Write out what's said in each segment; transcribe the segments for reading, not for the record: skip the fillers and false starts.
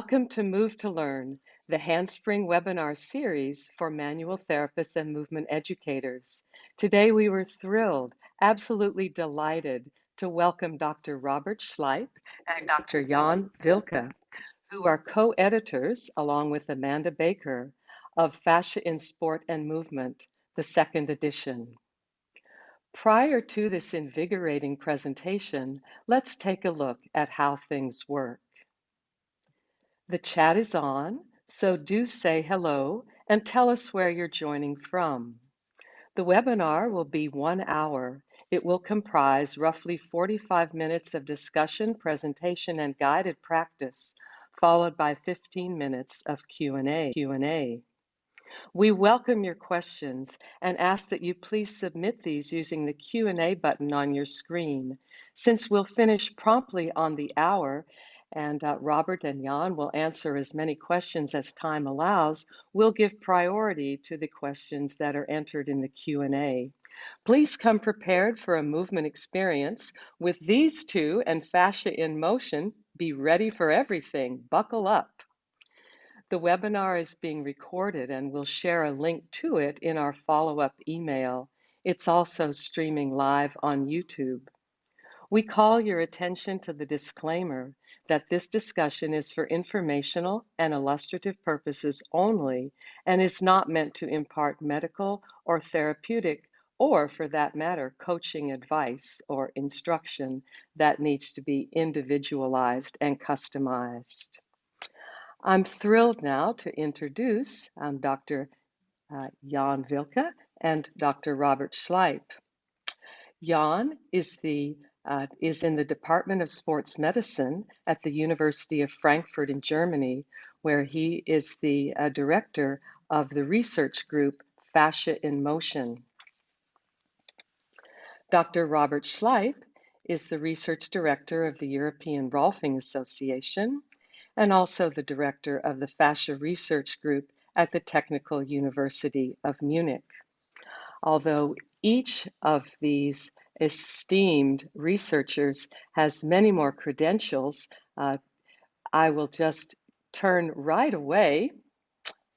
Welcome to Move to Learn, the Handspring webinar series for manual therapists and movement educators. Today we were thrilled, absolutely delighted to welcome Dr. Robert Schleip and Dr. Jan Wilke, who are co-editors, along with Amanda Baker, of Fascia in Sport and Movement, the second edition. Prior to this invigorating presentation, let's take a look at how things work. The chat is on, so do say hello and tell us where you're joining from. The webinar will be 1 hour. It will comprise roughly 45 minutes of discussion, presentation, and guided practice, followed by 15 minutes of Q&A. We welcome your questions and ask that you please submit these using the Q&A button on your screen. Since we'll finish promptly on the hour, and Robert and Jan will answer as many questions as time allows, we'll give priority to the questions that are entered in the Q&A. Please come prepared for a movement experience with these two and Fascia in motion. Be ready for everything. Buckle up. The webinar is being recorded and we'll share a link to it in our follow-up email. It's also streaming live on YouTube. We call your attention to the disclaimer that this discussion is for informational and illustrative purposes only and is not meant to impart medical or therapeutic or, for that matter, coaching advice or instruction that needs to be individualized and customized. I'm thrilled now to introduce Dr. Jan Wilke and Dr. Robert Schleip. Jan is in the Department of Sports Medicine at the University of Frankfurt in Germany, where he is the director of the research group Fascia in Motion. Dr. Robert Schleip is the research director of the European Rolfing Association and also the director of the Fascia Research Group at the Technical University of Munich. Although each of these esteemed researchers has many more credentials, I will just turn right away,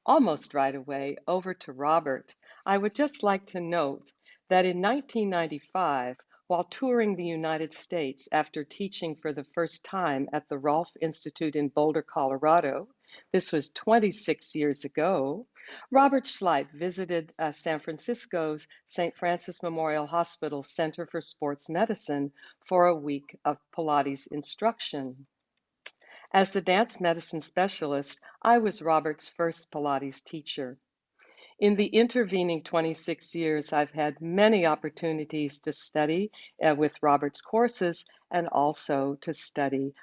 almost right away, over to Robert. I would just like to note that in 1995, while touring the United States after teaching for the first time at the Rolf Institute in Boulder, Colorado, this was 26 years ago, Robert Schleip visited San Francisco's St. Francis Memorial Hospital Center for Sports Medicine for a week of Pilates instruction. As the dance medicine specialist, I was Robert's first Pilates teacher. In the intervening 26 years, I've had many opportunities to study with Robert's courses and also to study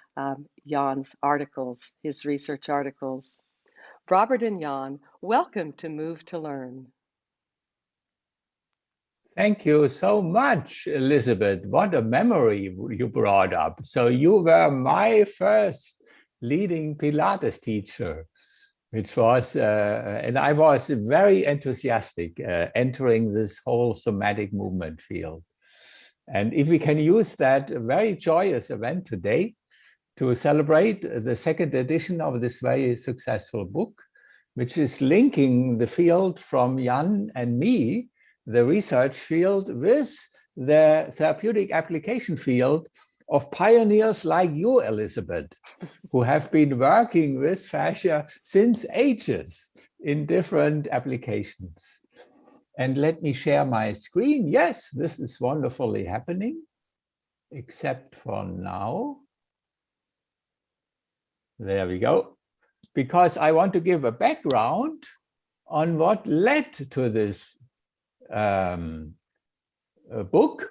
Jan's articles, his research articles. Robert and Jan, welcome to Move to Learn. Thank you so much, Elizabeth. What a memory you brought up. So you were my first leading Pilates teacher, which was, and I was very enthusiastic entering this whole somatic movement field. And if we can use that very joyous event today to celebrate the second edition of this very successful book, which is linking the field from Jan and me, the research field, with the therapeutic application field of pioneers like you, Elizabeth, who have been working with fascia since ages in different applications. And let me share my screen. Yes, this is wonderfully happening, except for now. There we go. Because I want to give a background on what led to this book.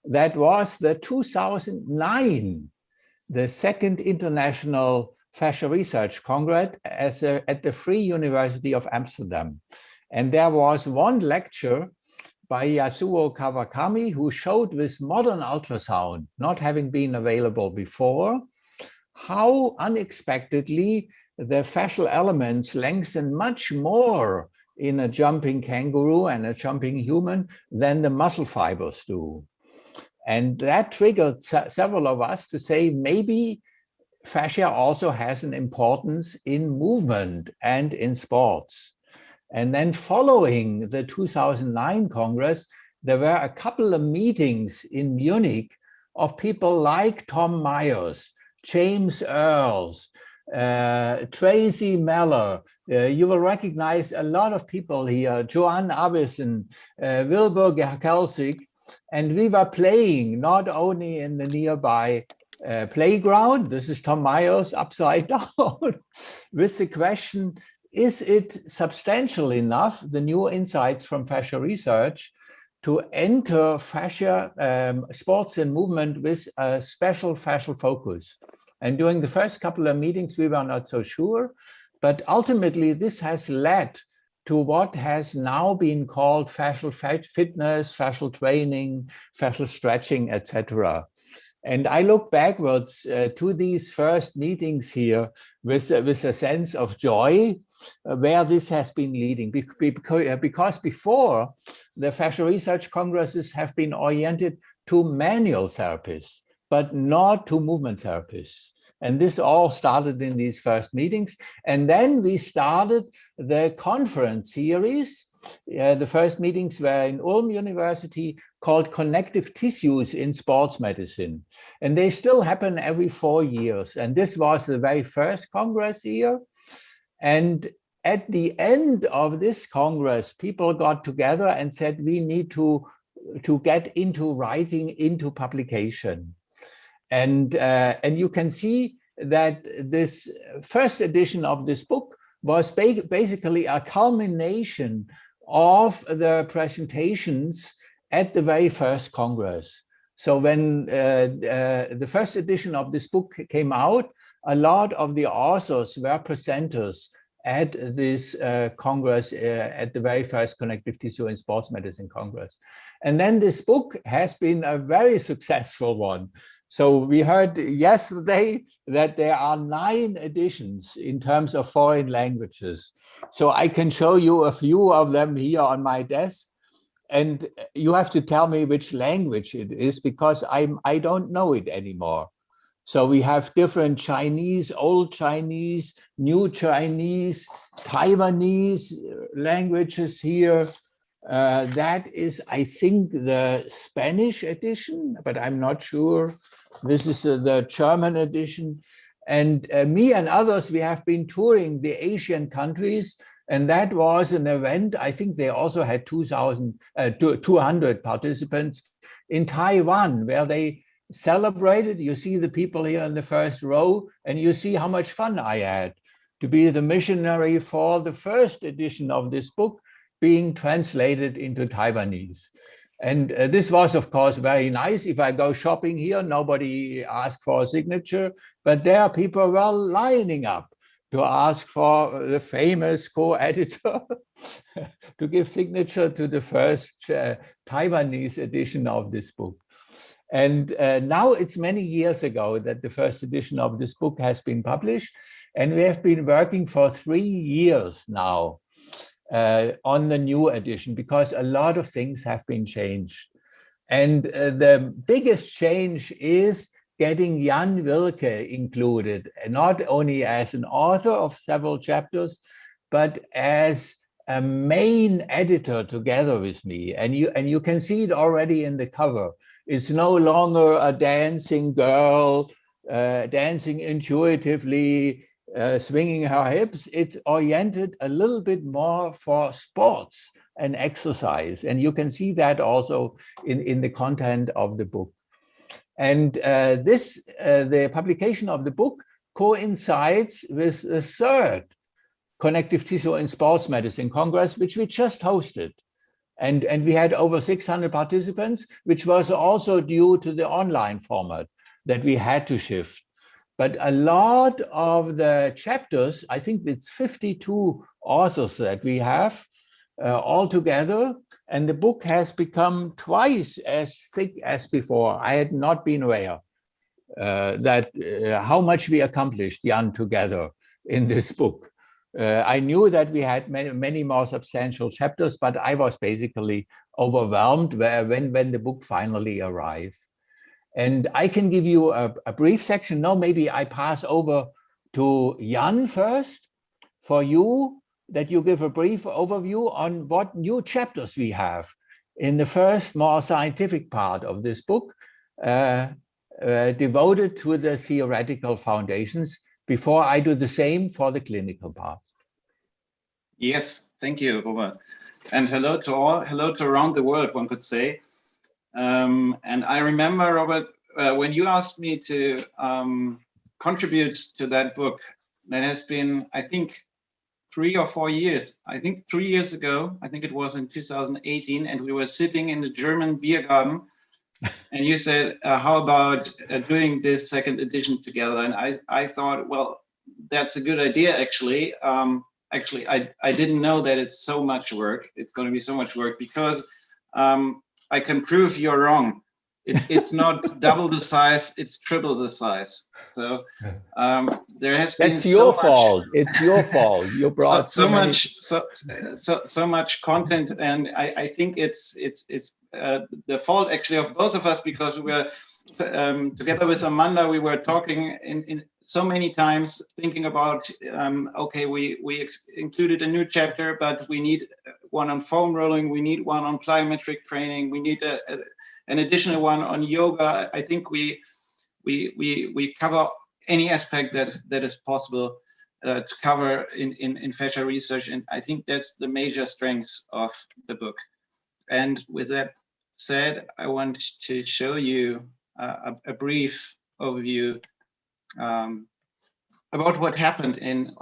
That was the 2009, the second International Fascia Research Congress at the Free University of Amsterdam. And there was one lecture by Yasuo Kawakami who showed with modern ultrasound, not having been available before, how unexpectedly the fascial elements lengthen much more in a jumping kangaroo and a jumping human than the muscle fibers do. And that triggered several of us to say, maybe fascia also has an importance in movement and in sports. And then following the 2009 Congress, there were a couple of meetings in Munich of people like Tom Myers, James Earls, Tracy Meller. You will recognize a lot of people here, Joanne Avison, Wilbur Kelsig, and we were playing not only in the nearby playground, this is Tom Myers upside down, with the question, is it substantial enough, the new insights from fascia research, to enter fascia sports and movement with a special fascial focus? And during the first couple of meetings, we were not so sure, but ultimately this has led to what has now been called fascial fitness, fascial training, fascial stretching, etc. And I look backwards to these first meetings here with a sense of joy, where this has been leading. Because before, the fascia research congresses have been oriented to manual therapists, but not to movement therapists. And this all started in these first meetings. And then we started the conference series. The first meetings were in Ulm University, called Connective Tissues in Sports Medicine. And they still happen every 4 years. And this was the very first Congress here. And at the end of this Congress, people got together and said, we need to get into writing, into publication. And you can see that this first edition of this book was basically a culmination of the presentations at the very first Congress. So when the first edition of this book came out, a lot of the authors were presenters at this Congress, at the very first Connective Tissue in Sports Medicine Congress. And then this book has been a very successful one. So we heard yesterday that there are 9 editions in terms of foreign languages. So I can show you a few of them here on my desk. And you have to tell me which language it is, because I don't know it anymore. So we have different Chinese, Old Chinese, New Chinese, Taiwanese languages here. That is, I think, the Spanish edition, but I'm not sure. This is the German edition. And me and others, we have been touring the Asian countries. And that was an event. I think they also had 200 participants in Taiwan, where they celebrated. You see the people here in the first row, and you see how much fun I had to be the missionary for the first edition of this book being translated into Taiwanese. And this was, of course, very nice. If I go shopping here, nobody asks for a signature, but there people were lining up to ask for the famous co-editor to give signature to the first Taiwanese edition of this book. And now it's many years ago that the first edition of this book has been published. And we have been working for 3 years now on the new edition, because a lot of things have been changed. And the biggest change is getting Jan Wilke included, not only as an author of several chapters, but as a main editor together with me. And you can see it already in the cover. It's no longer a dancing girl, dancing intuitively, swinging her hips. It's oriented a little bit more for sports and exercise. And you can see that also in the content of the book. And the publication of the book coincides with the third Connective Tissue in Sports Medicine Congress, which we just hosted. And we had over 600 participants, which was also due to the online format that we had to shift. But a lot of the chapters, I think it's 52 authors that we have all together, and the book has become twice as thick as before. I had not been aware that how much we accomplished, Jan, together in this book. I knew that we had many more substantial chapters, but I was basically overwhelmed when the book finally arrived. And I can give you a brief section. No, maybe I pass over to Jan first for you, that you give a brief overview on what new chapters we have in the first more scientific part of this book, devoted to the theoretical foundations, before I do the same for the clinical part. Yes, thank you, Robert. And hello to all, hello to around the world, one could say. And I remember, Robert, when you asked me to contribute to that book, that has been, I think, 3 or 4 years. I think 3 years ago, I think it was in 2018, and we were sitting in the German beer garden, and you said, how about doing this second edition together? And I thought, well, that's a good idea, actually. Actually, I didn't know that it's so much work. It's going to be so much work, because I can prove you're wrong. It's not double the size, it's triple the size. So there has been That's your so fault. much. It's your fault. You brought so much content, and I think it's the fault actually of both of us, because we were together with Amanda. We were talking in so many times, thinking about okay, we included a new chapter, but we need one on foam rolling, we need one on plyometric training, we need an additional one on yoga. I think we cover any aspect that is possible to cover in fascia research, and I think that's the major strength of the book. And with that said, I want to show you a brief overview about what happened in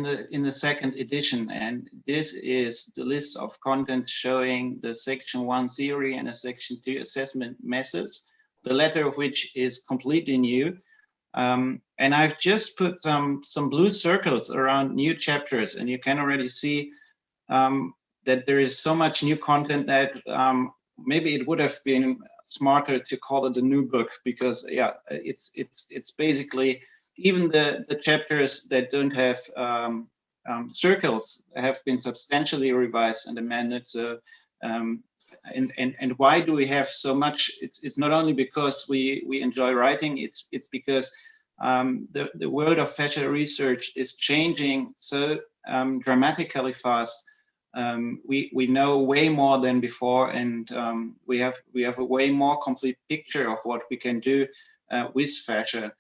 the second edition. And this is the list of contents showing the section 1 theory and a section 2 assessment methods, the latter of which is completely new. And I've just put some blue circles around new chapters, and you can already see that there is so much new content that maybe it would have been smarter to call it a new book, because yeah, it's basically, even the chapters that don't have circles have been substantially revised and amended. So and why do we have so much? It's not only because we enjoy writing, it's because the world of fascia research is changing so dramatically fast. We know way more than before, and we have a way more complete picture of what we can do with fascia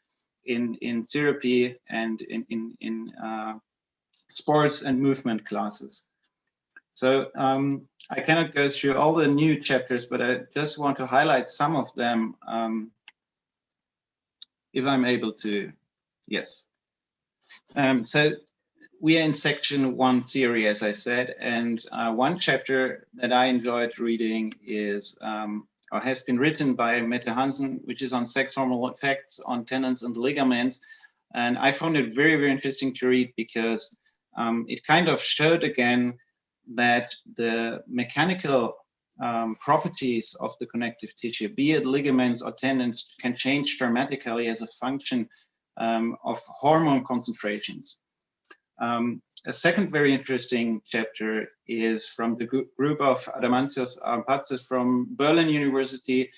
in therapy and in sports and movement classes. So I cannot go through all the new chapters, but I just want to highlight some of them, if I'm able to. Yes. So we are in section 1 theory, as I said, and one chapter that I enjoyed reading is, or has been written by Mette Hansen, which is on sex hormonal effects on tendons and ligaments. And I found it very, very interesting to read, because it kind of showed again that the mechanical properties of the connective tissue, be it ligaments or tendons, can change dramatically as a function of hormone concentrations. A second very interesting chapter is from the group of Adamantios Arpatzis from Berlin University.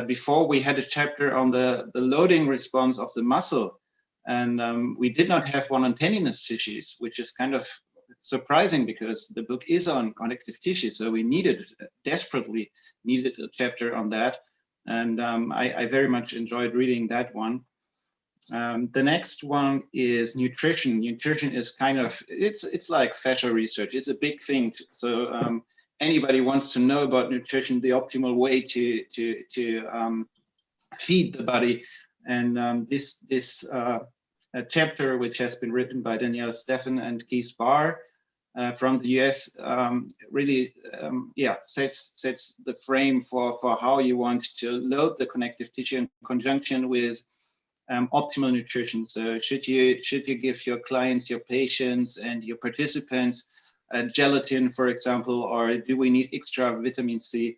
Before, we had a chapter on the loading response of the muscle, and we did not have one on tendinous tissues, which is kind of surprising, because the book is on connective tissue, so we desperately needed a chapter on that, and I very much enjoyed reading that one. The next one is nutrition. Nutrition is kind of, it's like fascia research. It's a big thing. So anybody wants to know about nutrition, the optimal way to feed the body. And this chapter, which has been written by Danielle Steffen and Keith Barr from the US, really sets the frame for how you want to load the connective tissue in conjunction with optimal nutrition. So should you give your clients, your patients, and your participants gelatin, for example, or do we need extra vitamin C?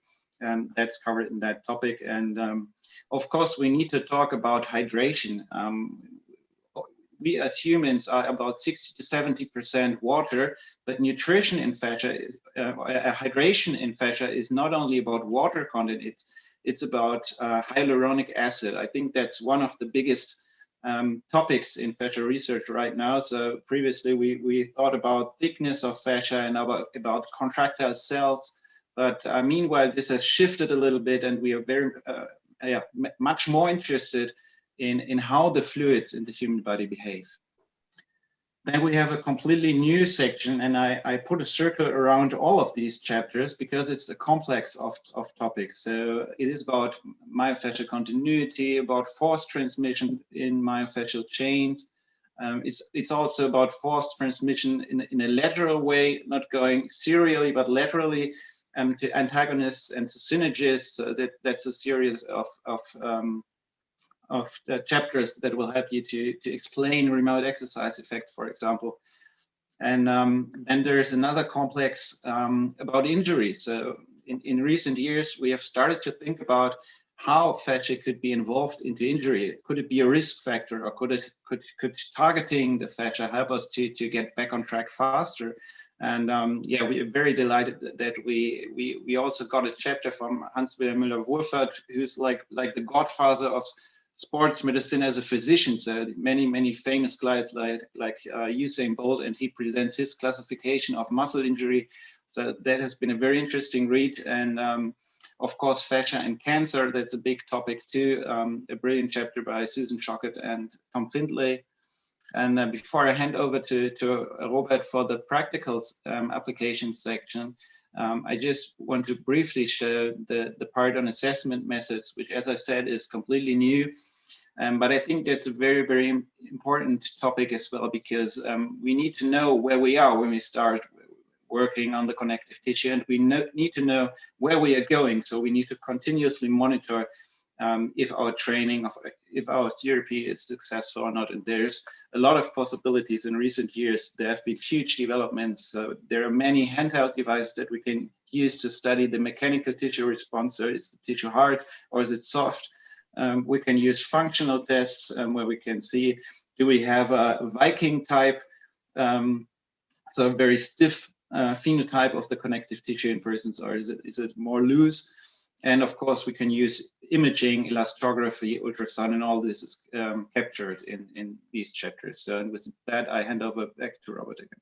That's covered in that topic. And of course, we need to talk about hydration. We as humans are about 60 to 70% water, but nutrition in fascia, hydration in fascia is not only about water content, it's about hyaluronic acid. I think that's one of the biggest topics in fascia research right now. So previously we thought about thickness of fascia and about contractile cells, but meanwhile this has shifted a little bit, and we are very much more interested in how the fluids in the human body behave. Then we have a completely new section, and I put a circle around all of these chapters because it's a complex of topics. So it is about myofascial continuity, about force transmission in myofascial chains. It's also about force transmission in a lateral way, not going serially, but laterally, to antagonists and to synergists. So that's a series of chapters that will help you to explain remote exercise effects, for example. And then there's another complex about injury. So in recent years, we have started to think about how fascia could be involved into injury. Could it be a risk factor, or could targeting the fascia help us to get back on track faster? And yeah, we are very delighted that we also got a chapter from Hans-Wilhelm Müller-Wohlfahrt, who's like the godfather of sports medicine as a physician. So many famous guys like Usain Bolt, and he presents his classification of muscle injury. So that has been a very interesting read. And of course, fascia and cancer, that's a big topic too. A brilliant chapter by Susan Chockett and Tom Findlay. And before I hand over to Robert for the practical application section, I just want to briefly show the part on assessment methods, which, as I said, is completely new. But I think that's a very, very important topic as well, because we need to know where we are when we start working on the connective tissue, and we need to know where we are going. So we need to continuously monitor if our training, if our therapy is successful or not. And there's a lot of possibilities in recent years. There have been huge developments. So there are many handheld devices that we can use to study the mechanical tissue response. So is the tissue hard or is it soft? We can use functional tests where we can see, do we have a Viking type, so a very stiff phenotype of the connective tissue in persons, or is it more loose? And of course, we can use imaging, elastography, ultrasound, and all this is captured in these chapters. So, and with that, I hand over back to Robert again.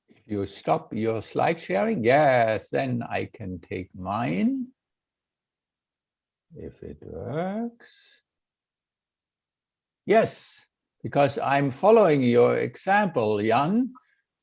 If you stop your slide sharing, yes, then I can take mine, if it works. Yes, because I'm following your example, Jan,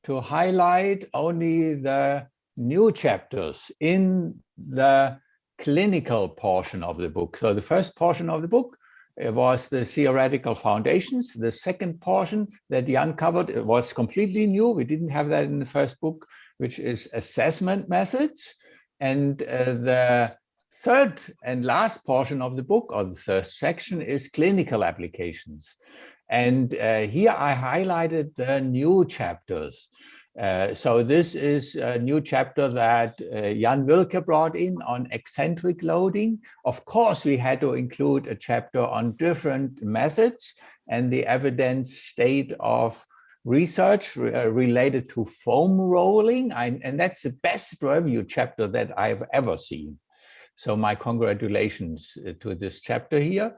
to highlight only the new chapters in the clinical portion of the book. So the first portion of the book was the theoretical foundations. The second portion that Jan covered, it was completely new. We didn't have that in the first book, which is assessment methods. And the third and last portion of the book, or the third section, is clinical applications. And here I highlighted the new chapters. So this is a new chapter that Jan Wilke brought in on eccentric loading. Of course, we had to include a chapter on different methods and the evidence state of research related to foam rolling. And that's the best review chapter that I've ever seen. So my congratulations to this chapter here.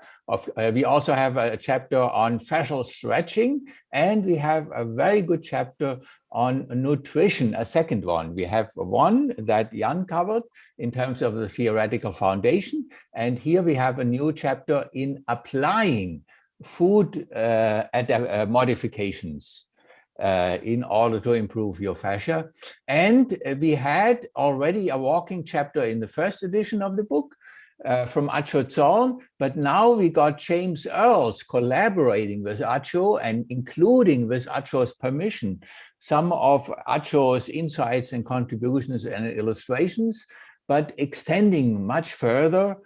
We also have a chapter on fascial stretching, and we have a very good chapter on nutrition, a second one. We have one that Jan covered in terms of the theoretical foundation, and here we have a new chapter in applying food modifications in order to improve your fascia. And we had already a walking chapter in the first edition of the book from Acho Zorn, but now we got James Earls collaborating with Acho and including, with Acho's permission, some of Acho's insights and contributions and illustrations, but extending much further,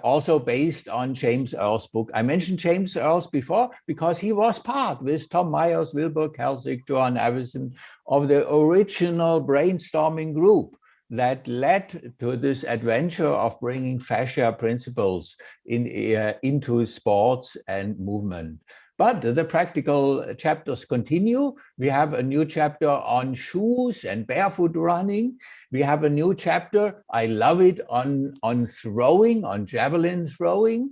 also based on James Earls' book. I mentioned James Earls before because he was part, with Tom Myers, Wilbur Kelsick, Johan Avison, of the original brainstorming group that led to this adventure of bringing fascia principles into sports and movement. But the practical chapters continue. We have a new chapter on shoes and barefoot running. We have a new chapter, I love it, on throwing, on javelin throwing.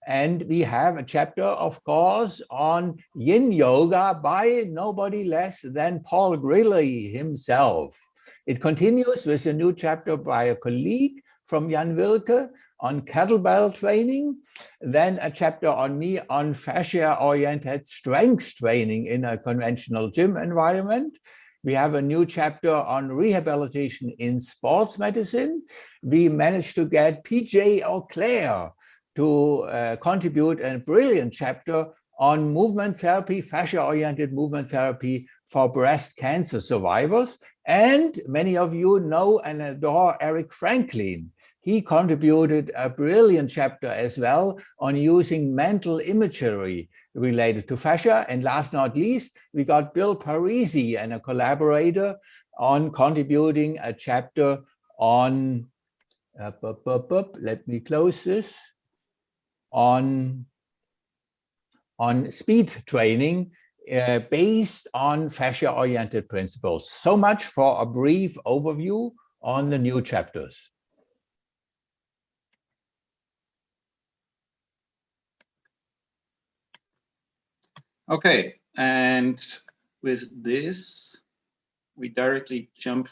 And we have a chapter, of course, on yin yoga by nobody less than Paul Grilly himself. It continues with a new chapter by a colleague from Jan Wilke on kettlebell training, then a chapter on me on fascia-oriented strength training in a conventional gym environment. We have a new chapter on rehabilitation in sports medicine. We managed to get PJ Auclair to contribute a brilliant chapter on movement therapy, fascia-oriented movement therapy for breast cancer survivors. And many of you know and adore Eric Franklin. He contributed a brilliant chapter as well on using mental imagery related to fascia. And last not least, we got Bill Parisi and a collaborator on contributing a chapter on, let me close this, on speed training based on fascia-oriented principles. So much for a brief overview on the new chapters. Okay, and with this, we directly jump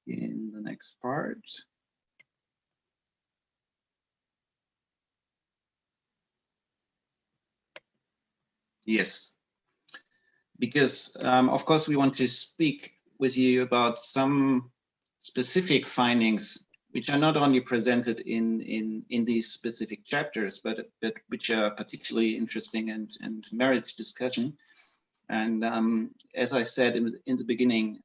in the next part. Yes, because of course we want to speak with you about some specific findings which are not only presented in these specific chapters, but which are particularly interesting and merit discussion. And as I said in the beginning,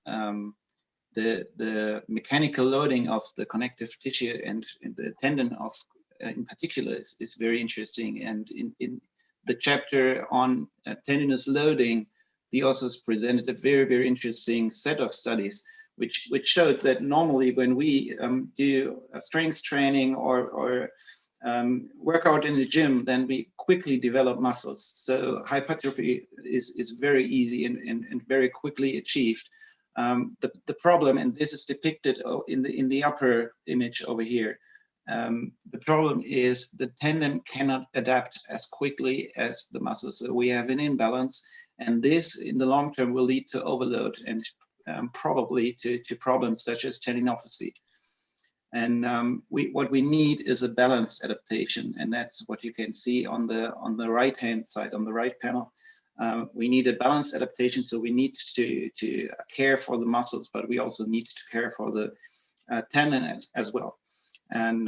the mechanical loading of the connective tissue and the tendon of in particular is very interesting. And in the chapter on tendinous loading, the authors presented a very, very interesting set of studies which showed that normally when we do a strength training or workout in the gym, then we quickly develop muscles. So hypertrophy is very easy and very quickly achieved. The problem, and this is depicted in the upper image over here, the problem is the tendon cannot adapt as quickly as the muscle. So we have an imbalance, and this in the long term will lead to overload and probably to problems such as tendinopathy. And what we need is a balanced adaptation, and that's what you can see on the right hand side, on the right panel. We need a balanced adaptation, so we need to care for the muscles, but we also need to care for the tendon as well. And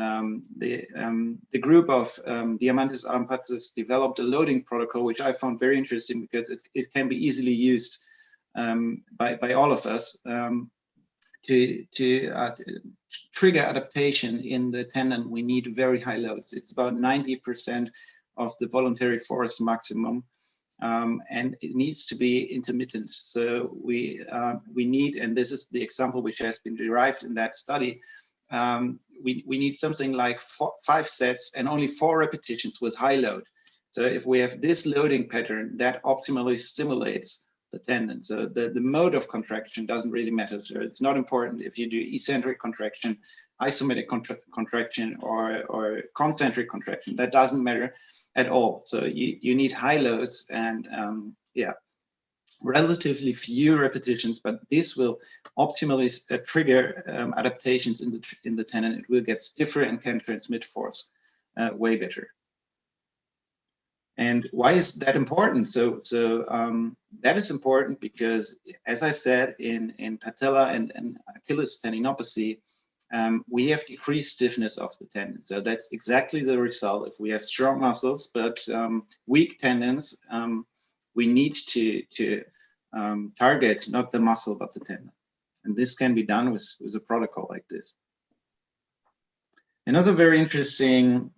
the group of Diamantis Arampatsis developed a loading protocol, which I found very interesting because it can be easily used by all of us to trigger adaptation in the tendon. We need very high loads. It's about 90% of the voluntary force maximum. And it needs to be intermittent. So we need, and this is the example which has been derived in that study, we need something like 5 sets and only 4 repetitions with high load. So if we have this loading pattern, that optimally stimulates the tendon. So the mode of contraction doesn't really matter. So it's not important if you do eccentric contraction, isometric contraction, or concentric contraction. That doesn't matter at all. So you need high loads and yeah, relatively few repetitions, but this will optimally trigger adaptations in the tendon. It will get stiffer and can transmit force way better. And why is that important? So that is important because, as I said, in patella and Achilles tendinopathy, we have decreased stiffness of the tendon. So that's exactly the result. If we have strong muscles but weak tendons, we need to target not the muscle but the tendon. And this can be done with a protocol like this. Another very interesting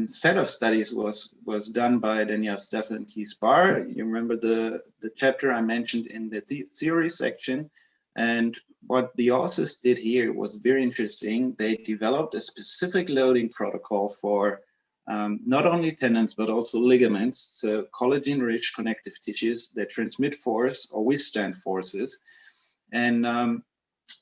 set of studies was done by Daniel Steffel and Keith Barr. You remember the chapter I mentioned in the theory section, and what the authors did here was very interesting. They developed a specific loading protocol for not only tendons, but also ligaments, so collagen-rich connective tissues that transmit force or withstand forces. And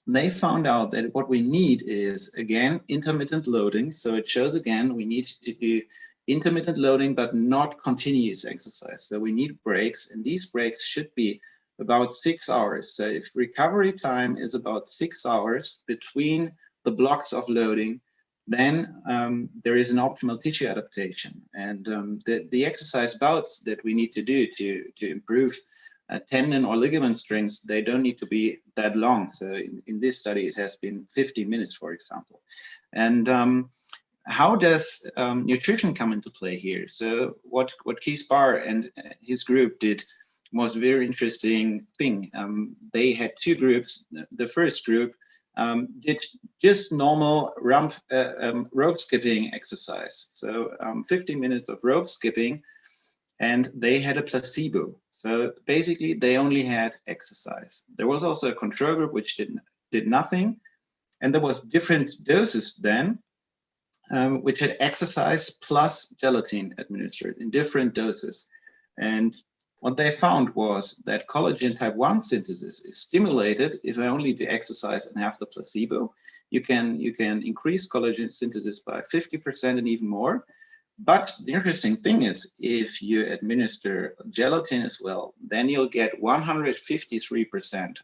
they found out that what we need is, again, intermittent loading. So it shows, again, we need to do intermittent loading, but not continuous exercise. So we need breaks, and these breaks should be about 6 hours. So if recovery time is about 6 hours between the blocks of loading, then there is an optimal tissue adaptation. And the exercise bouts that we need to do to improve tendon or ligament strength, they don't need to be that long. So in this study, it has been 50 minutes, for example. And how does nutrition come into play here? So what Keith Barr and his group did was a very interesting thing. They had two groups. The first group did just normal rope skipping exercise. So 15 minutes of rope skipping, and they had a placebo. So basically they only had exercise. There was also a control group which did nothing. And there was different doses then, which had exercise plus gelatin administered in different doses. And what they found was that collagen type 1 synthesis is stimulated if I only do exercise and have the placebo. You can increase collagen synthesis by 50% and even more. But the interesting thing is, if you administer gelatin as well, then you'll get 153%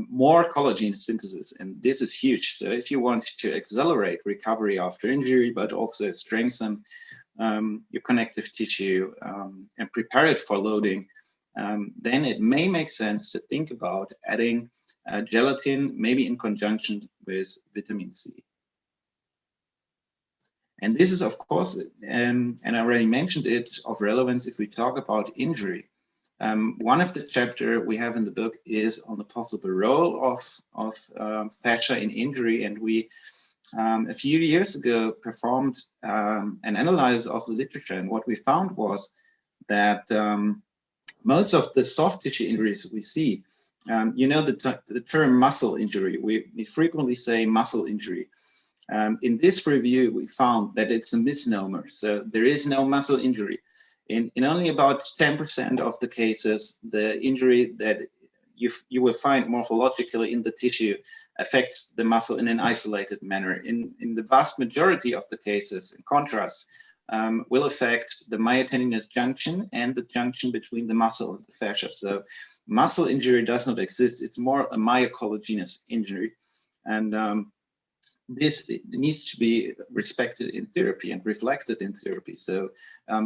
more collagen synthesis, and this is huge. So if you want to accelerate recovery after injury, but also strengthen your connective tissue and prepare it for loading, then it may make sense to think about adding gelatin, maybe in conjunction with vitamin C. And this is, of course, and I already mentioned it, of relevance if we talk about injury. One of the chapters we have in the book is on the possible role of fascia in injury. And we, a few years ago, performed an analysis of the literature. And what we found was that most of the soft tissue injuries we see, you know, the term muscle injury, we frequently say muscle injury. In this review, we found that it's a misnomer. So there is no muscle injury. In only about 10% of the cases, the injury that you will find morphologically in the tissue affects the muscle in an isolated manner. In the vast majority of the cases, in contrast, will affect the myotendinous junction and the junction between the muscle and the fascia. So muscle injury does not exist. It's more a myocollagenous injury. And this needs to be respected in therapy and reflected in therapy. So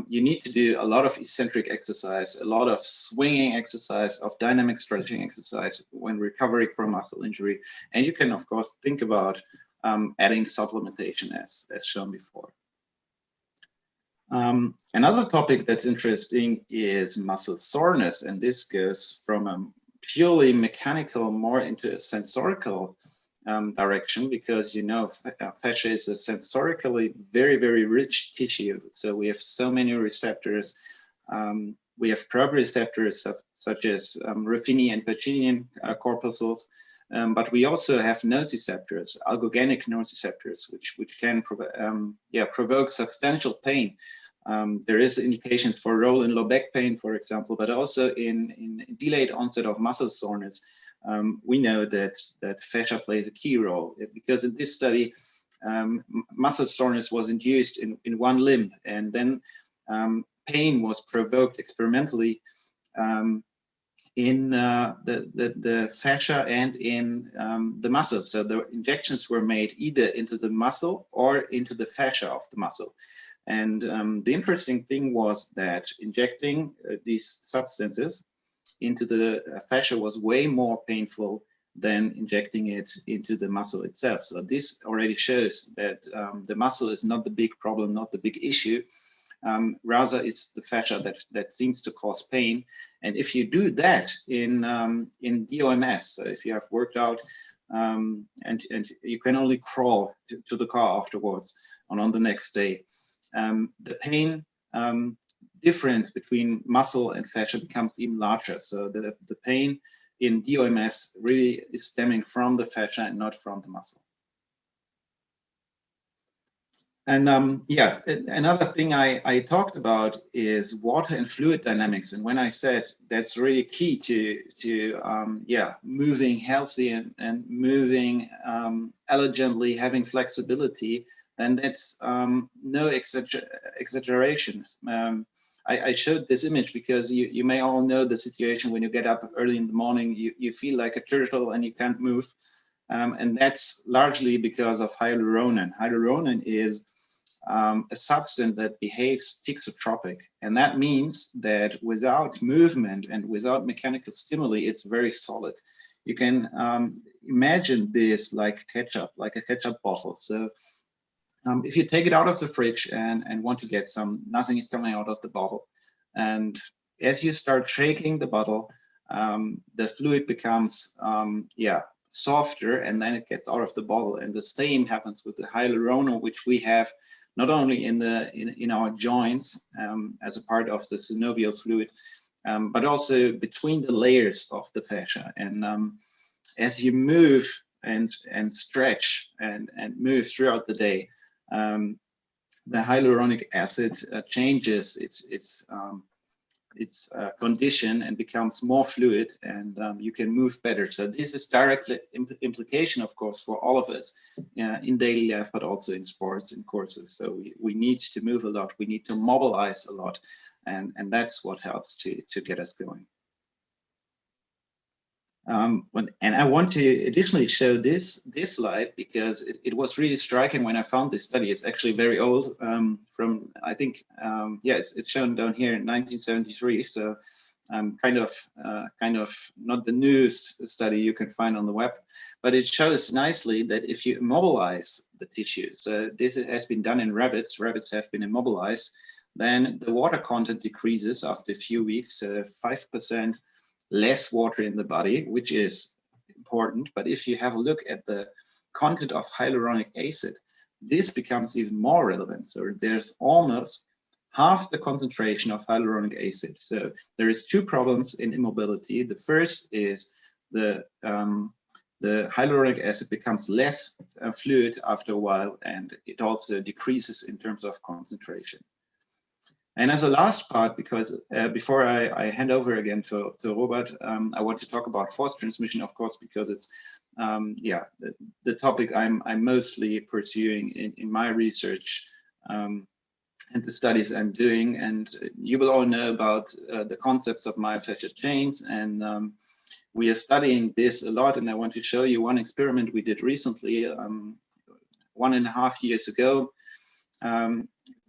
you need to do a lot of eccentric exercise, a lot of swinging exercise, of dynamic stretching exercise when recovering from muscle injury. And you can, of course, think about adding supplementation as shown before. Another topic that's interesting is muscle soreness. And this goes from a purely mechanical more into a sensorical direction, because, you know, fascia is a sensorically very, very rich tissue. So we have so many receptors. We have proprioceptors such as Ruffini and Pacinian corpuscles, but we also have nociceptors, algogenic nociceptors, which can provoke substantial pain. There is indications for role in low back pain, for example, but also in delayed onset of muscle soreness. We know that fascia plays a key role, because in this study, muscle soreness was induced in one limb, and then pain was provoked experimentally in the fascia and in the muscle. So the injections were made either into the muscle or into the fascia of the muscle. And the interesting thing was that injecting these substances into the fascia was way more painful than injecting it into the muscle itself. So this already shows that the muscle is not the big problem, not the big issue. Rather, it's the fascia that seems to cause pain. And if you do that in DOMS, so if you have worked out and you can only crawl to the car afterwards on the next day, the pain difference between muscle and fascia becomes even larger. So the pain in DOMS really is stemming from the fascia and not from the muscle. And yeah, another thing I talked about is water and fluid dynamics. And when I said that's really key to yeah, moving healthy and moving elegantly, having flexibility, then that's no exaggeration. I showed this image because you may all know the situation when you get up early in the morning, you feel like a turtle and you can't move. And that's largely because of hyaluronan. Hyaluronan is a substance that behaves thixotropic. And that means that without movement and without mechanical stimuli, it's very solid. You can imagine this like a ketchup bottle. So if you take it out of the fridge and want to get some, nothing is coming out of the bottle. And as you start shaking the bottle, the fluid becomes, yeah, softer, and then it gets out of the bottle. And the same happens with the hyaluronan, which we have not only in our joints as a part of the synovial fluid, but also between the layers of the fascia. And as you move and stretch and move throughout the day, the hyaluronic acid changes its condition and becomes more fluid, and you can move better. So this is direct implication, of course, for all of us in daily life, but also in sports and courses. So we need to move a lot. We need to mobilize a lot, and that's what helps to get us going. And I want to additionally show this slide because it was really striking when I found this study. It's actually very old, from I think, yeah, it's shown down here in 1973. So kind of not the newest study you can find on the web, but it shows nicely that if you immobilize the tissue, so this has been done in rabbits have been immobilized, then the water content decreases after a few weeks, 5% less water in the body, which is important. But if you have a look at the content of hyaluronic acid, this becomes even more relevant. So there's almost half the concentration of hyaluronic acid. So there is two problems in immobility. The first is the hyaluronic acid becomes less fluid after a while, and it also decreases in terms of concentration. And as a last part, because before I hand over again to Robert, I want to talk about force transmission, of course, because it's yeah, the topic I'm mostly pursuing in my research and the studies I'm doing. And you will all know about the concepts of myofascial chains, and we are studying this a lot. And I want to show you one experiment we did recently, 1.5 years ago.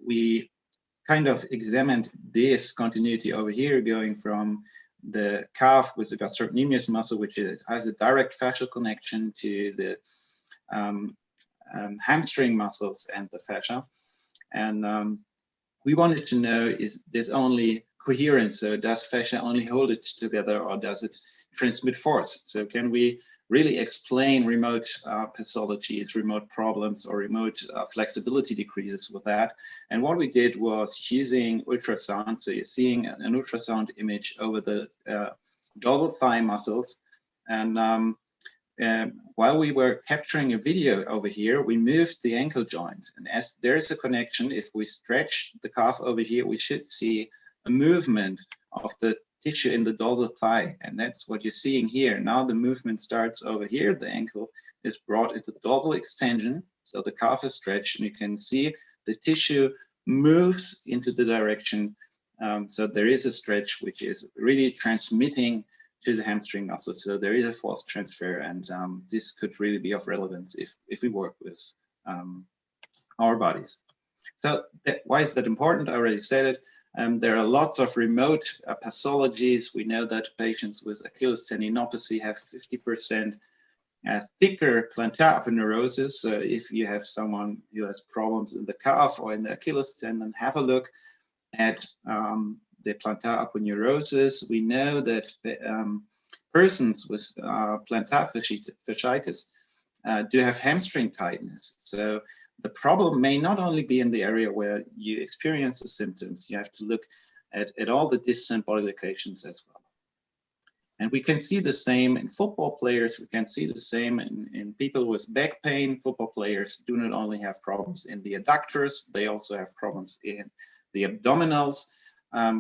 We kind of examined this continuity over here, going from the calf with the gastrocnemius muscle, which has a direct fascial connection to the hamstring muscles and the fascia. And we wanted to know, is this only coherent? So does fascia only hold it together, or does it transmit force? So can we really explain remote pathologies, remote problems, or remote flexibility decreases with that? And what we did was using ultrasound. So you're seeing an ultrasound image over the dorsal thigh muscles. And while we were capturing a video over here, we moved the ankle joint. And as there is a connection, if we stretch the calf over here, we should see a movement of the tissue in the dorsal thigh, and that's what you're seeing here. Now the movement starts over here. The ankle is brought into dorsal extension, so the calf is stretched, and you can see the tissue moves into the direction. So there is a stretch which is really transmitting to the hamstring muscle. So there is a force transfer, and this could really be of relevance if we work with our bodies. So why is that important? I already said it. There are lots of remote pathologies. We know that patients with Achilles tendinopathy have 50% thicker plantar aponeurosis. So if you have someone who has problems in the calf or in the Achilles tendon, have a look at the plantar aponeurosis. We know that persons with plantar fasciitis do have hamstring tightness. So the problem may not only be in the area where you experience the symptoms, you have to look at all the distant body locations as well. And we can see the same in football players. We can see the same in people with back pain. Football players do not only have problems in the adductors, they also have problems in the abdominals.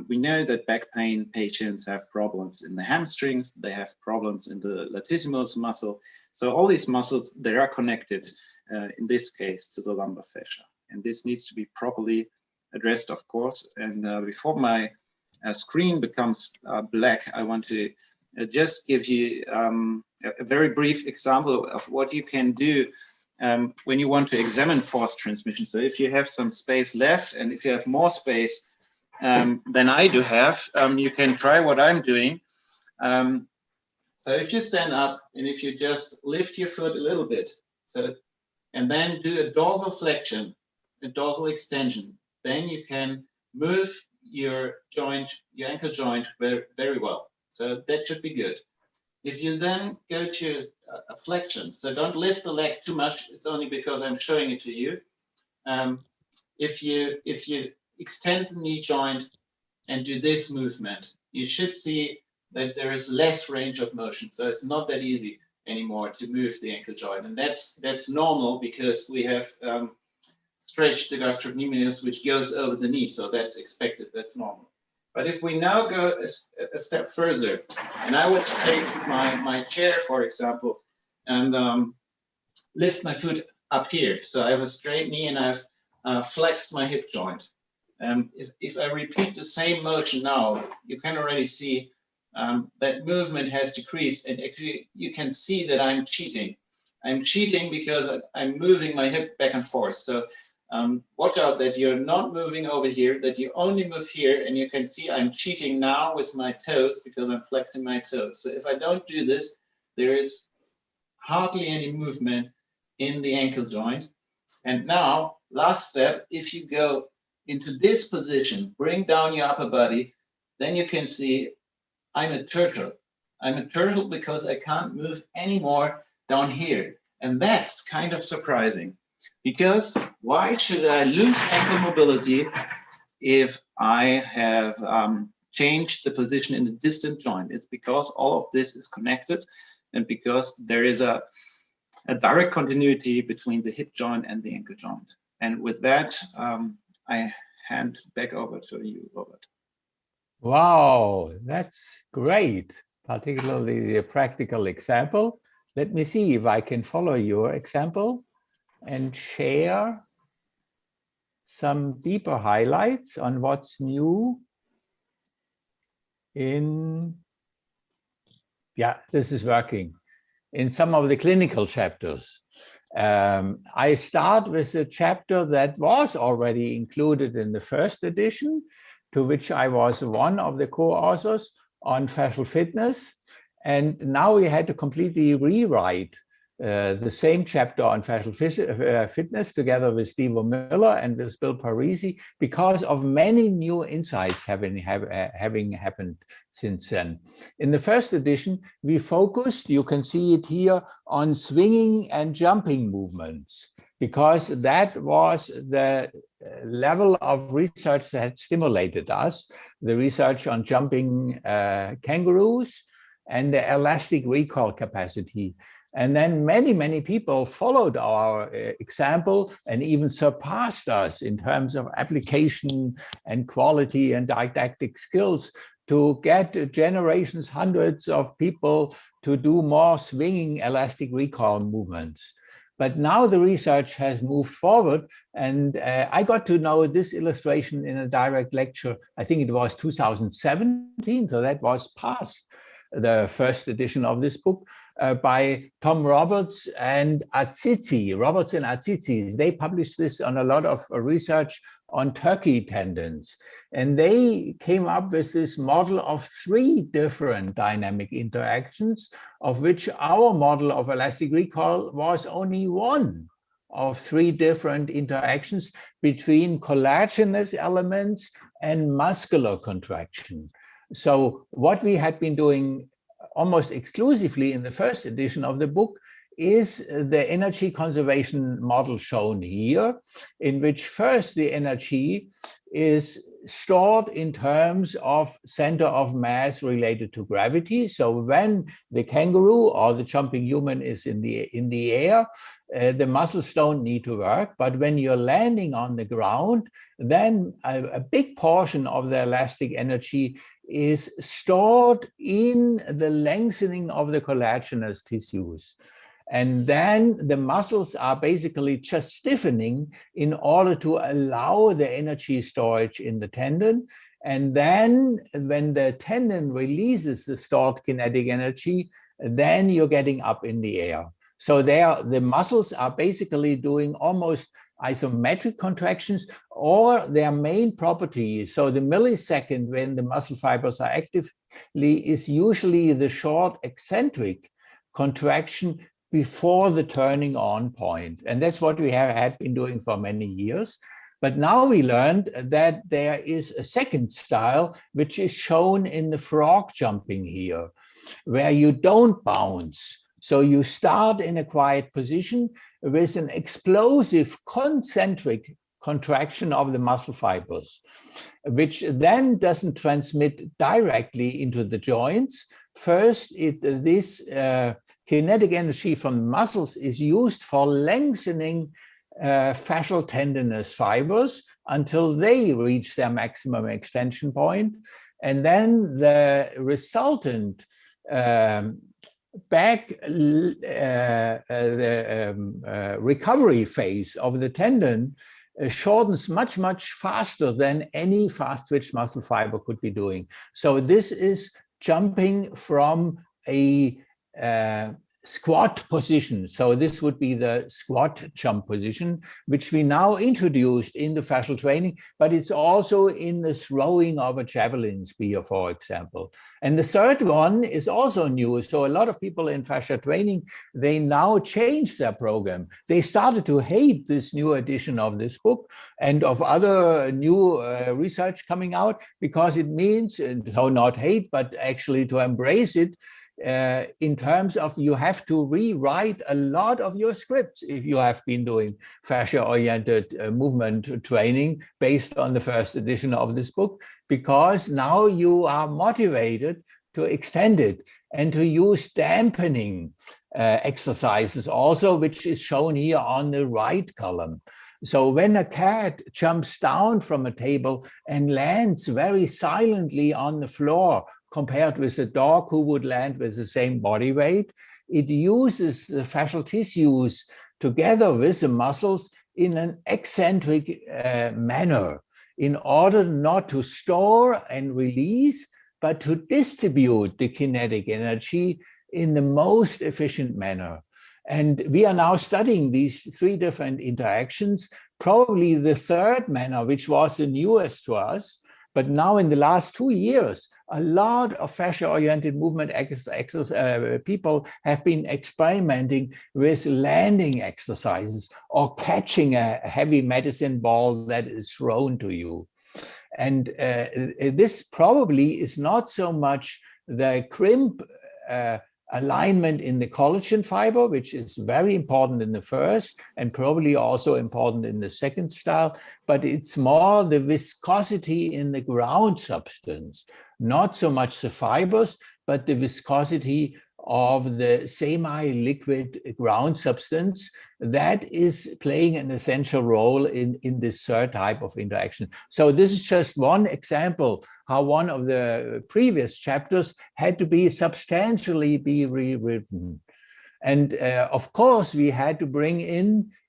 We know that back pain patients have problems in the hamstrings. They have problems in the latissimus muscle. So all these muscles, they are connected, in this case, to the lumbar fascia. And this needs to be properly addressed, of course. And before my screen becomes black, I want to just give you a very brief example of what you can do when you want to examine force transmission. So if you have some space left, and if you have more space than I do have, you can try what I'm doing. So if you stand up and if you just lift your foot a little bit, and then do a dorsal flexion, a dorsal extension, then you can move your joint, your ankle joint very, very well. So that should be good. If you then go to a flexion, so don't lift the leg too much, it's only because I'm showing it to you. If you extend the knee joint and do this movement, you should see that there is less range of motion. So it's not that easy anymore to move the ankle joint. And that's normal because we have stretched the gastrocnemius, which goes over the knee. So that's expected, that's normal. But if we now go a step further, and I would take my chair, for example, and lift my foot up here. So I have a straight knee and I've flexed my hip joint. If I repeat the same motion now, you can already see that movement has decreased, and actually you can see that I'm cheating. I'm cheating because I'm moving my hip back and forth. So watch out that you're not moving over here, that you only move here, and you can see I'm cheating now with my toes because I'm flexing my toes. So if I don't do this, there is hardly any movement in the ankle joint. And now, last step, if you go into this position, bring down your upper body, then you can see I'm a turtle. I'm a turtle because I can't move anymore down here. And that's kind of surprising, because why should I lose ankle mobility if I have changed the position in the distant joint? It's because all of this is connected, and because there is a direct continuity between the hip joint and the ankle joint. And with that, I hand back over to you, Robert. Wow, that's great, particularly the practical example. Let me see if I can follow your example and share some deeper highlights on what's new in, yeah, this is working, in some of the clinical chapters. I start with a chapter that was already included in the first edition, to which I was one of the co-authors, on fascial fitness. And now we had to completely rewrite the same chapter on fascial fitness together with Steve Miller and with Bill Parisi, because of many new insights having happened since then. In the first edition, we focused, you can see it here, on swinging and jumping movements, because that was the level of research that had stimulated us, the research on jumping kangaroos and the elastic recall capacity. And then many, many people followed our example and even surpassed us in terms of application and quality and didactic skills to get generations, hundreds of people to do more swinging elastic recall movements. But now the research has moved forward, and I got to know this illustration in a direct lecture. I think it was 2017, so that was past the first edition of this book, by Tom Roberts and Azizi, Roberts and Azizi. They published this on a lot of research on turkey tendons. And they came up with this model of 3 different dynamic interactions, of which our model of elastic recall was only one of 3 different interactions between collagenous elements and muscular contraction. So what we had been doing almost exclusively in the first edition of the book is the energy conservation model shown here, in which first the energy is stored in terms of center of mass related to gravity. So when the kangaroo or the jumping human is in the air, the muscles don't need to work. But when you're landing on the ground, then a big portion of the elastic energy is stored in the lengthening of the collagenous tissues. And then the muscles are basically just stiffening in order to allow the energy storage in the tendon. And then when the tendon releases the stored kinetic energy, then you're getting up in the air. So the muscles are basically doing almost isometric contractions, or their main property. So the millisecond when the muscle fibers are actively is usually the short eccentric contraction before the turning on point. And that's what we had been doing for many years. But now we learned that there is a second style, which is shown in the frog jumping here, where you don't bounce. So you start in a quiet position with an explosive concentric contraction of the muscle fibers, which then doesn't transmit directly into the joints. First, this kinetic energy from the muscles is used for lengthening fascial tendinous fibers until they reach their maximum extension point. And then the resultant recovery phase of the tendon shortens much, much faster than any fast twitch muscle fiber could be doing. So this is jumping from a squat position. So this would be the squat jump position, which we now introduced in the fascial training, but it's also in the throwing of a javelin spear, for example. And the third one is also new. So a lot of people in fascia training, they now changed their program. They started to hate this new edition of this book and of other new research coming out, because it means, so not hate, but actually to embrace it, in terms of you have to rewrite a lot of your scripts if you have been doing fascia-oriented movement training based on the first edition of this book, because now you are motivated to extend it and to use dampening exercises also, which is shown here on the right column. So when a cat jumps down from a table and lands very silently on the floor, compared with a dog who would land with the same body weight, it uses the fascial tissues together with the muscles in an eccentric manner in order not to store and release, but to distribute the kinetic energy in the most efficient manner. And we are now studying these three different interactions, probably the third manner, which was the newest to us. But now in the last 2 years, a lot of fascia-oriented movement people have been experimenting with landing exercises or catching a heavy medicine ball that is thrown to you. And this probably is not so much the crimp alignment in the collagen fiber, which is very important in the first and probably also important in the second style, but it's more the viscosity in the ground substance, not so much the fibers, but the viscosity of the semi-liquid ground substance that is playing an essential role in this third type of interaction. So this is just one example how one of the previous chapters had to be substantially rewritten. And of course, we had to bring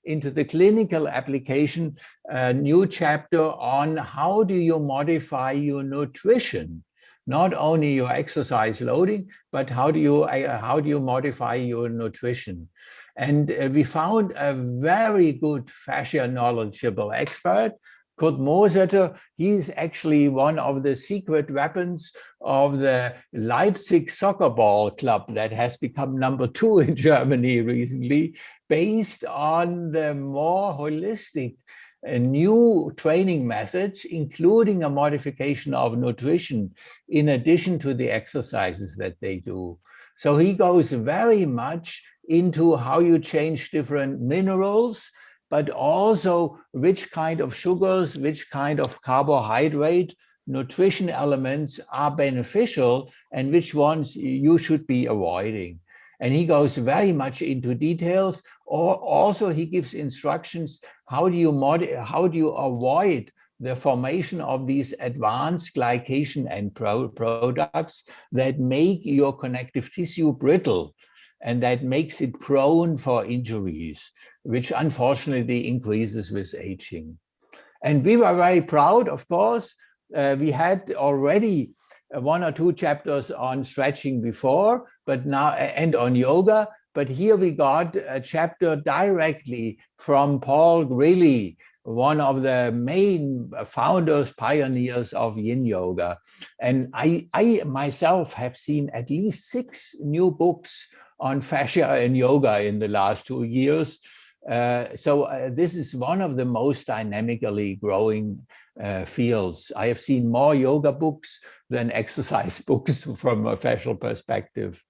into the clinical application a new chapter on how do you modify your nutrition, not only your exercise loading, but how do you modify your nutrition. And we found a very good fascia knowledgeable expert, Kurt Mosetter. He's actually one of the secret weapons of the Leipzig soccer ball club that has become number 2 in Germany recently, based on the more holistic new training methods, including a modification of nutrition in addition to the exercises that they do. So he goes very much into how you change different minerals, but also which kind of sugars, which kind of carbohydrate, nutrition elements are beneficial and which ones you should be avoiding. And he goes very much into details. Or also he gives instructions, how do you avoid the formation of these advanced glycation end products that make your connective tissue brittle and that makes it prone for injuries, which unfortunately increases with aging. And we were very proud, of course. We had already 1 or 2 chapters on stretching before, but now, and on yoga. But here we got a chapter directly from Paul Grilly, one of the main founders, pioneers of yin yoga. And I myself have seen at least 6 new books on fascia and yoga in the last 2 years. So this is one of the most dynamically growing fields. I have seen more yoga books than exercise books from a fascial perspective.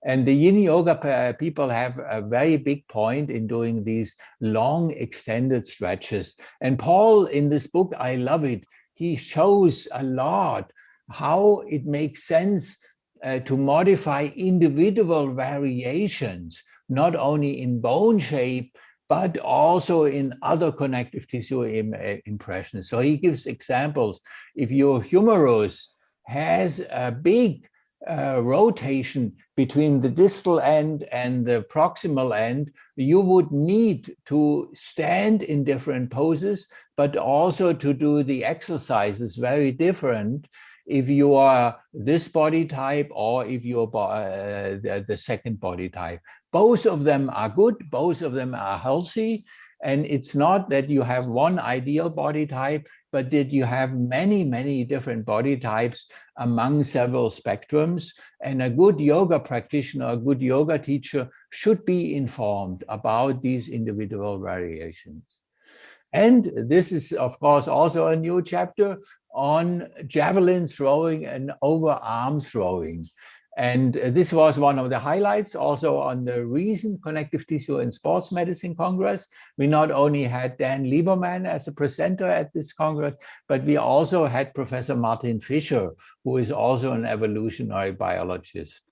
And the yin yoga people have a very big point in doing these long extended stretches. And Paul, in this book, I love it. He shows a lot how it makes sense to modify individual variations, not only in bone shape, but also in other connective tissue impressions. So he gives examples. If your humerus has a big rotation between the distal end and the proximal end, you would need to stand in different poses, but also to do the exercises very different if you are this body type or if you're the second body type. Both of them are good, both of them are healthy. And it's not that you have one ideal body type, but that you have many, many different body types among several spectrums. And a good yoga practitioner, a good yoga teacher should be informed about these individual variations. And this is, of course, also a new chapter on javelin throwing and overarm throwing. And this was one of the highlights also on the recent Connective Tissue and Sports Medicine Congress. We not only had Dan Lieberman as a presenter at this Congress, but we also had Professor Martin Fischer, who is also an evolutionary biologist.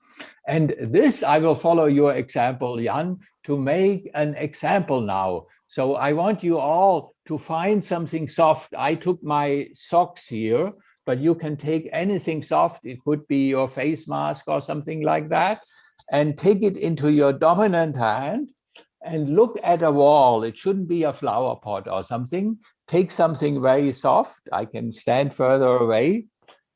And this, I will follow your example, Jan, to make an example now. So I want you all to find something soft. I took my socks here, but you can take anything soft. It could be your face mask or something like that, and take it into your dominant hand and look at a wall. It shouldn't be a flower pot or something. Take something very soft. I can stand further away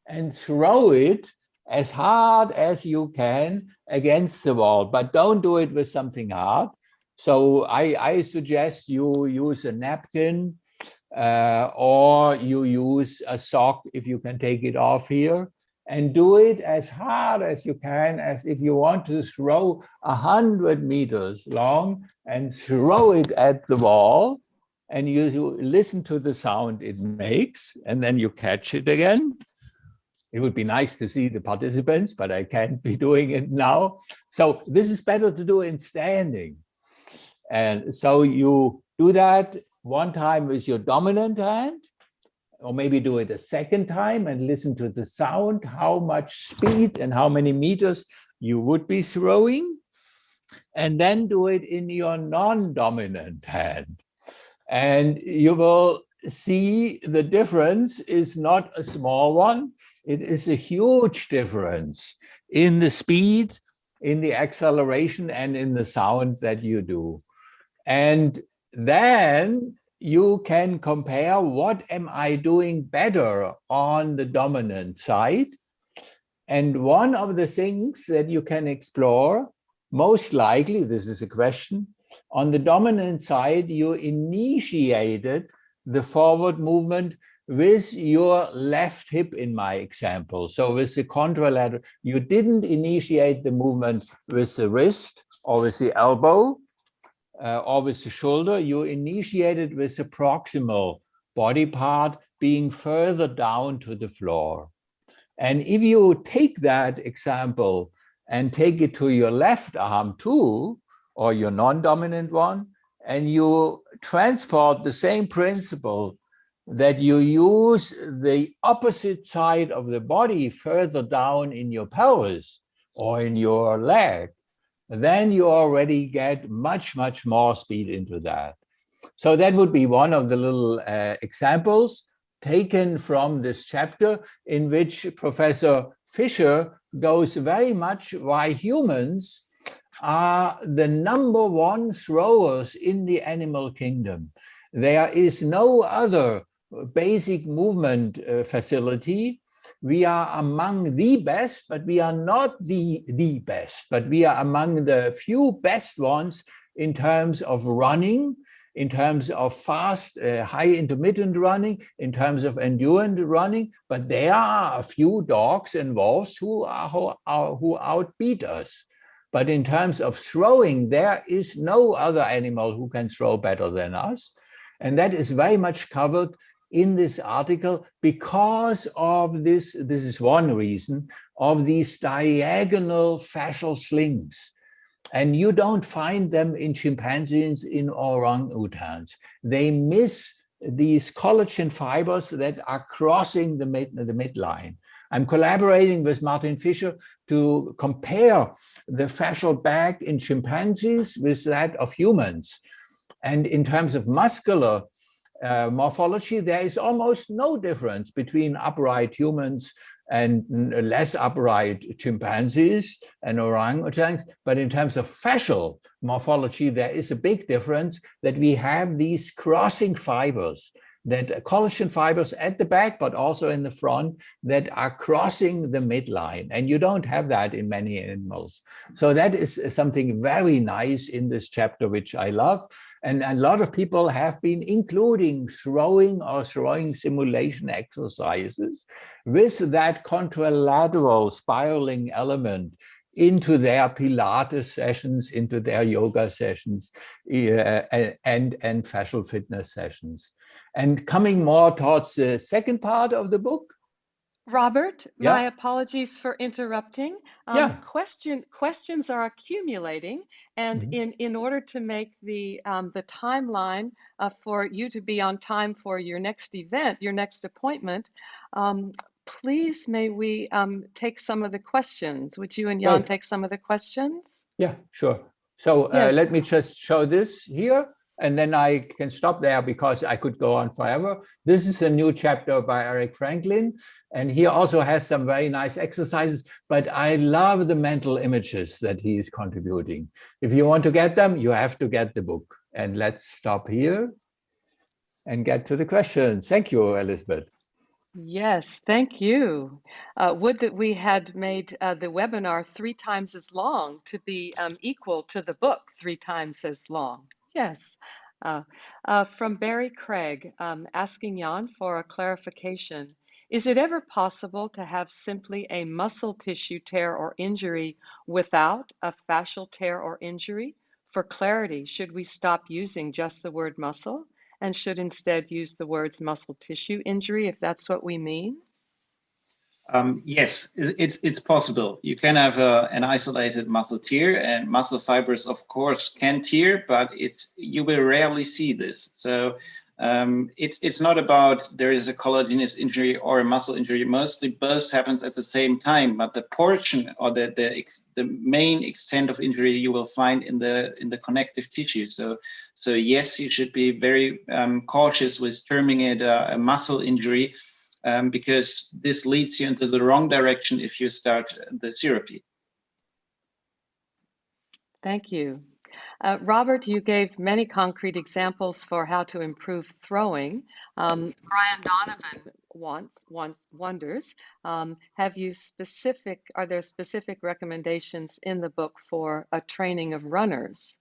and throw it as hard as you can against the wall, but don't do it with something hard. So I suggest you use a napkin or you use a sock if you can take it off here, and do it as hard as you can, as if you want to throw 100 meters long and throw it at the wall, and you listen to the sound it makes, and then you catch it again. It would be nice to see the participants, but I can't be doing it now. So this is better to do in standing. And so you do that one time with your dominant hand, or maybe do it a second time and listen to the sound, how much speed and how many meters you would be throwing. And then do it in your non-dominant hand. And you will see the difference is not a small one. It is a huge difference in the speed, in the acceleration, and in the sound that you do. And then you can compare, what am I doing better on the dominant side? And one of the things that you can explore, most likely, this is a question, on the dominant side, you initiated the forward movement with your left hip in my example. So with the contralateral, you didn't initiate the movement with the wrist or with the elbow or with the shoulder. You initiated with the proximal body part being further down to the floor. And if you take that example and take it to your left arm too, or your non-dominant one, and you transport the same principle, that you use the opposite side of the body further down in your pelvis or in your leg, then you already get much, much more speed into that. So that would be one of the little examples taken from this chapter, in which Professor Fisher goes very much why humans are the #1 throwers in the animal kingdom. There is no other basic movement facility. We are among the best, but we are not the best, but we are among the few best ones in terms of running, in terms of fast, high intermittent running, in terms of endurance running. But there are a few dogs and wolves who outbeat us. But in terms of throwing, there is no other animal who can throw better than us. And that is very much covered in this article because of this is one reason, of these diagonal fascial slings. And you don't find them in chimpanzees, in orangutans. They miss these collagen fibers that are crossing the midline. I'm collaborating with Martin Fischer to compare the fascial bag in chimpanzees with that of humans. And in terms of muscular morphology, there is almost no difference between upright humans and less upright chimpanzees and orangutans. But in terms of fascial morphology, there is a big difference, that we have these crossing fibers, that collagen fibers at the back, but also in the front, that are crossing the midline. And you don't have that in many animals. So that is something very nice in this chapter, which I love. And a lot of people have been including throwing or throwing simulation exercises with that contralateral spiraling element into their Pilates sessions, into their yoga sessions, and fascial fitness sessions. And coming more towards the second part of the book. Robert, Yeah. my apologies for interrupting. Yeah. Questions are accumulating, and in order to make the timeline for you to be on time for your next event, your next appointment, please may we take some of the questions. Would you and Jan take some of the questions? Yeah, sure. So Yes. let me just show this here, and then I can stop there because I could go on forever. This is a new chapter by Eric Franklin, and he also has some very nice exercises, but I love the mental images that he is contributing. If you want to get them, you have to get the book. And let's stop here and get to the questions. Thank you, Elizabeth. Yes, thank you. Would that we had made the webinar 3 times as long to be equal to the book 3 times as long. Yes. From Barry Craig, asking Jan for a clarification. Is it ever possible to have simply a muscle tissue tear or injury without a fascial tear or injury? For clarity, should we stop using just the word muscle and should instead use the words muscle tissue injury, if that's what we mean? Yes, it's possible. You can have an isolated muscle tear, and muscle fibers, of course, can tear, but you will rarely see this. So it's not about there is a collagenous injury or a muscle injury. Mostly both happens at the same time, but the portion or the main extent of injury you will find in the connective tissue. So yes, you should be very cautious with terming it a muscle injury. Because this leads you into the wrong direction if you start the therapy. Thank you. Robert, you gave many concrete examples for how to improve throwing. Brian Donovan wonders, are there specific recommendations in the book for a training of runners?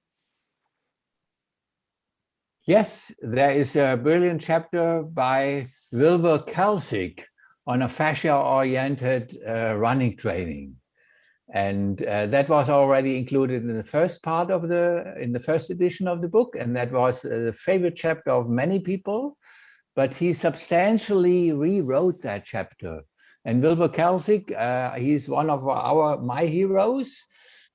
Yes, there is a brilliant chapter by Wilbur Kelsick on a fascia-oriented running training. And that was already included in the first part of in the first edition of the book. And that was the favorite chapter of many people, but he substantially rewrote that chapter. And Wilbur Kelsig, he's one of my heroes.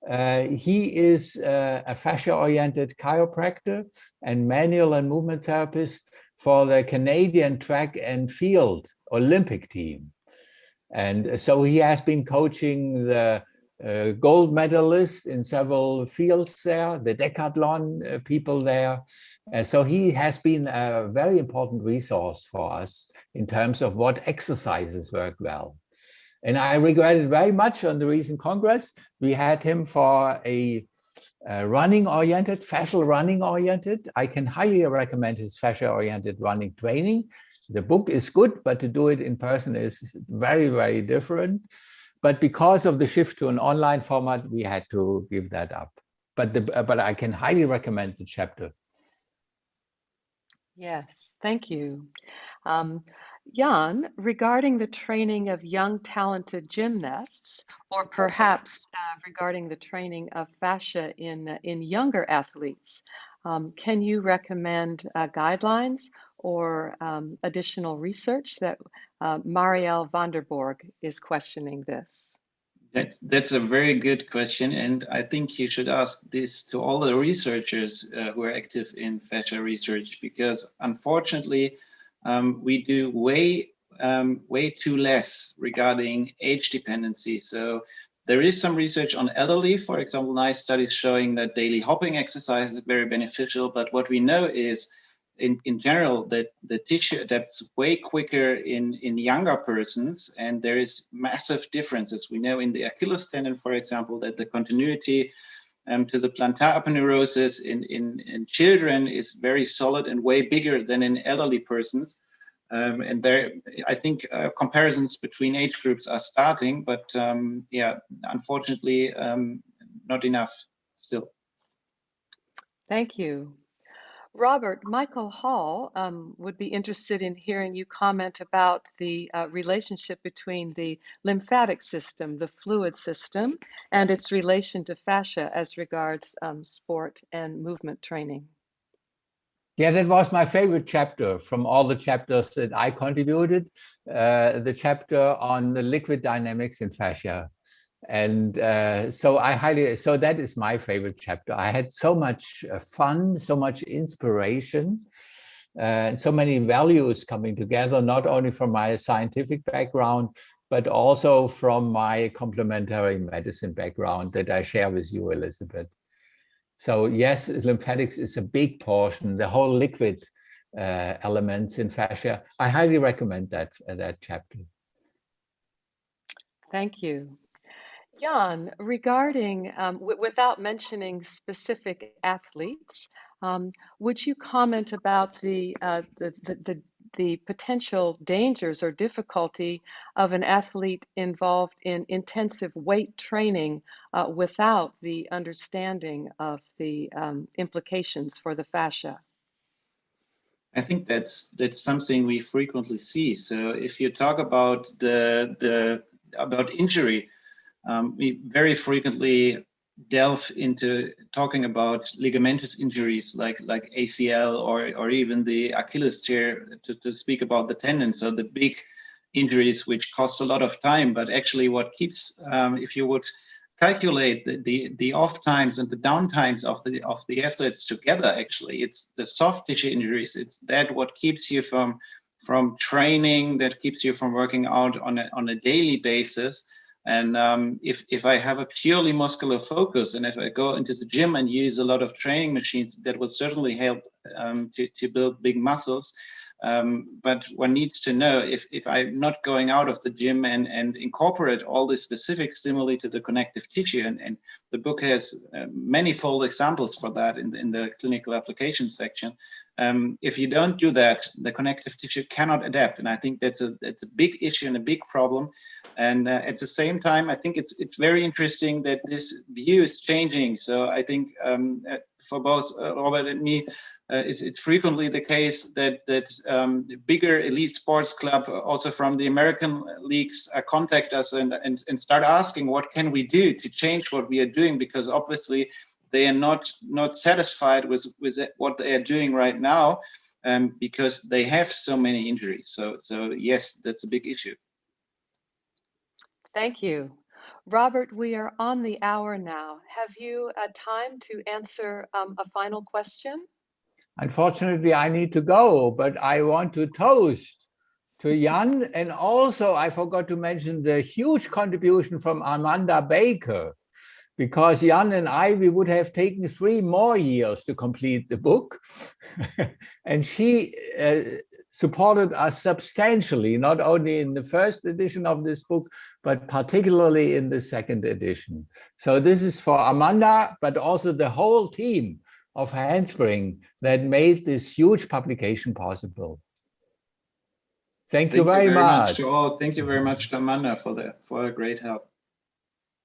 He is a fascia-oriented chiropractor and manual and movement therapist for the Canadian track and field Olympic team. And so he has been coaching the gold medalist in several fields there, the decathlon people there. So he has been a very important resource for us in terms of what exercises work well. And I regretted very much on the recent Congress, we had him for a running-oriented, fascial running-oriented. I can highly recommend his fascia-oriented running training. The book is good, but to do it in person is very, very different. But because of the shift to an online format, we had to give that up. But I can highly recommend the chapter. Yes, thank you. Jan, regarding the training of young talented gymnasts, or perhaps regarding the training of fascia in younger athletes, can you recommend guidelines or additional research that Marielle Vanderborg is questioning this? That's a very good question, and I think you should ask this to all the researchers who are active in fascia research, because unfortunately, we do way too less regarding age dependency. So there is some research on elderly, for example, nice studies showing that daily hopping exercise is very beneficial. But what we know is, in general, that the tissue adapts way quicker in younger persons, and there is massive differences. We know in the Achilles tendon, for example, that the continuity to the plantar aponeurosis in children is very solid and way bigger than in elderly persons. And there, I think comparisons between age groups are starting, but yeah, unfortunately, not enough still. Thank you. Robert, Michael Hall would be interested in hearing you comment about the relationship between the lymphatic system, the fluid system, and its relation to fascia as regards sport and movement training. Yeah, that was my favorite chapter from all the chapters that I contributed, the chapter on the liquid dynamics in fascia. And so that is my favorite chapter. I had so much fun, so much inspiration, and so many values coming together, not only from my scientific background, but also from my complementary medicine background that I share with you, Elizabeth. So yes, lymphatics is a big portion, the whole liquid elements in fascia. I highly recommend that chapter. Thank you. Jan, regarding, without mentioning specific athletes, would you comment about the potential dangers or difficulty of an athlete involved in intensive weight training without the understanding of the implications for the fascia? I think that's something we frequently see. So if you talk about about injury, we very frequently delve into talking about ligamentous injuries like ACL or even the Achilles tear to speak about the tendon. So the big injuries which cost a lot of time, but actually what keeps, if you would calculate the off times and the down times of the athletes together, actually, it's the soft tissue injuries. It's that what keeps you from training, that keeps you from working out on a daily basis. And if I have a purely muscular focus, and if I go into the gym and use a lot of training machines, that will certainly help to build big muscles. But one needs to know if I'm not going out of the gym and incorporate all the specific stimuli to the connective tissue, and the book has manifold examples for that in the clinical application section. If you don't do that, the connective tissue cannot adapt, and I think that's a big issue and a big problem. And at the same time, I think it's very interesting that this view is changing. So I think for both Robert and me, it's frequently the case that bigger elite sports club, also from the American leagues, contact us and start asking what can we do to change what we are doing, because obviously they are not satisfied with what they are doing right now, because they have so many injuries. So yes, that's a big issue. Thank you. Robert, we are on the hour now. Have you time to answer a final question? Unfortunately, I need to go, but I want to toast to Jan. And also, I forgot to mention the huge contribution from Amanda Baker, because Jan and I, we would have taken 3 more years to complete the book. And she supported us substantially, not only in the first edition of this book, but particularly in the second edition. So this is for Amanda, but also the whole team of Handspring that made this huge publication possible. Thank you very much to all. Thank you very much to Amanda for a great help.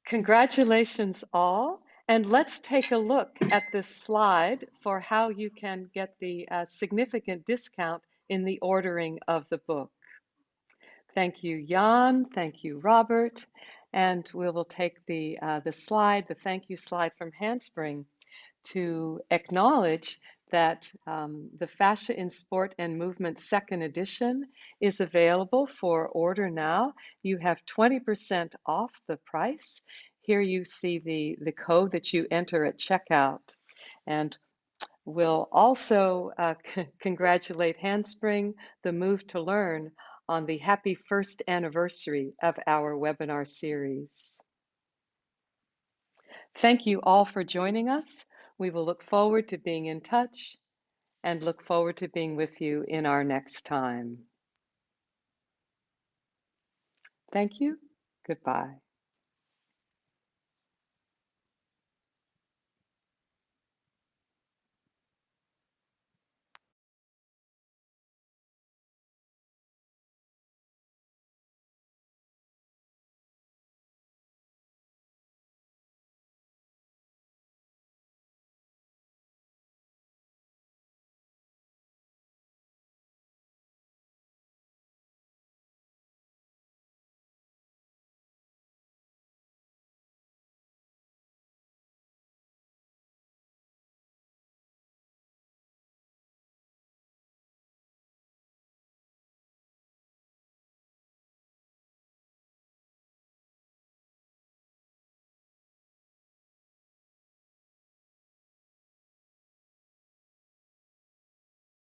Congratulations all. And let's take a look at this slide for how you can get the significant discount in the ordering of the book. Thank you, Jan. Thank you, Robert. And we will take the slide, the thank you slide from Handspring, to acknowledge that the Fascia in Sport and Movement second edition is available for order now. You have 20% off the price. Here you see the code that you enter at checkout. And we'll also congratulate Handspring, the Move to Learn, on the happy first anniversary of our webinar series. Thank you all for joining us. We will look forward to being in touch and look forward to being with you in our next time. Thank you. Goodbye.